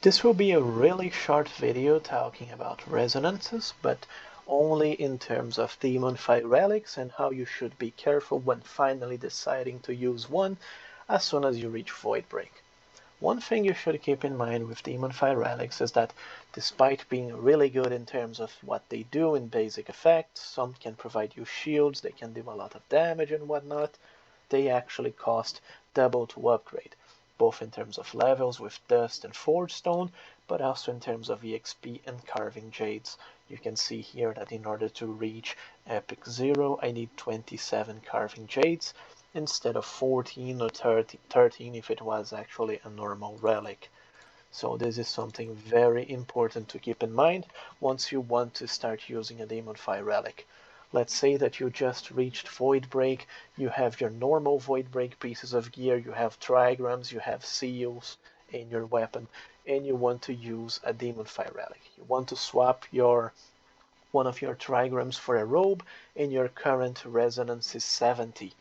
This will be a really short video talking about resonances, but only in terms of Deamonfae relics and how you should be careful when finally deciding to use one as soon as you reach Void Break. One thing you should keep in mind with Deamonfae relics is that despite being really good in terms of what they do in basic effects, some can provide you shields, they can do a lot of damage and whatnot, they actually cost double to upgrade, both in terms of levels with Dust and Forge Stone, but also in terms of EXP and Carving Jades. You can see here that in order to reach Epic 0, I need 27 Carving Jades, instead of 14 or 13 if it was actually a normal relic. So this is something very important to keep in mind once you want to start using a Deamonfae relic. Let's say that you just reached Void Break, you have your normal Void Break pieces of gear, you have trigrams, you have seals in your weapon, and you want to use a Deamonfae relic. You want to swap one of your trigrams for a robe, and your current resonance is 70.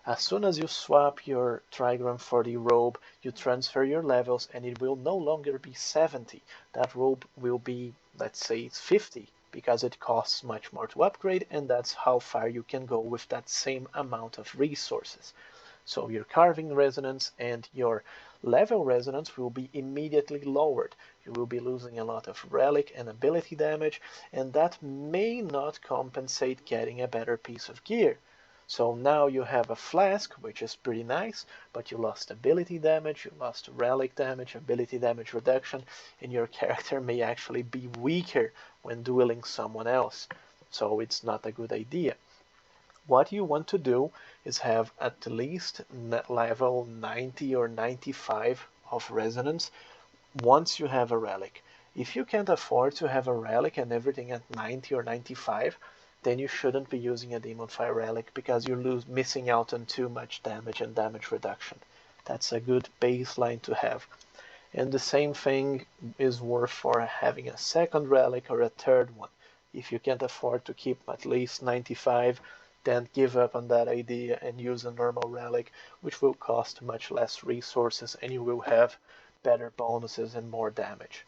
As soon as you swap your trigram for the robe, you transfer your levels and it will no longer be 70. That robe will be, let's say, 50, because it costs much more to upgrade, and that's how far you can go with that same amount of resources. So your carving resonance and your level resonance will be immediately lowered. You will be losing a lot of relic and ability damage, and that may not compensate getting a better piece of gear. So now you have a flask, which is pretty nice, but you lost ability damage, you lost relic damage, ability damage reduction, and your character may actually be weaker when dueling someone else. So it's not a good idea. What you want to do is have at least level 90 or 95 of resonance once you have a relic. If you can't afford to have a relic and everything at 90 or 95, then you shouldn't be using a Deamonfae relic because you're missing out on too much damage and damage reduction. That's a good baseline to have. And the same thing is worth for having a second relic or a third one. If you can't afford to keep at least 95, then give up on that idea and use a normal relic, which will cost much less resources and you will have better bonuses and more damage.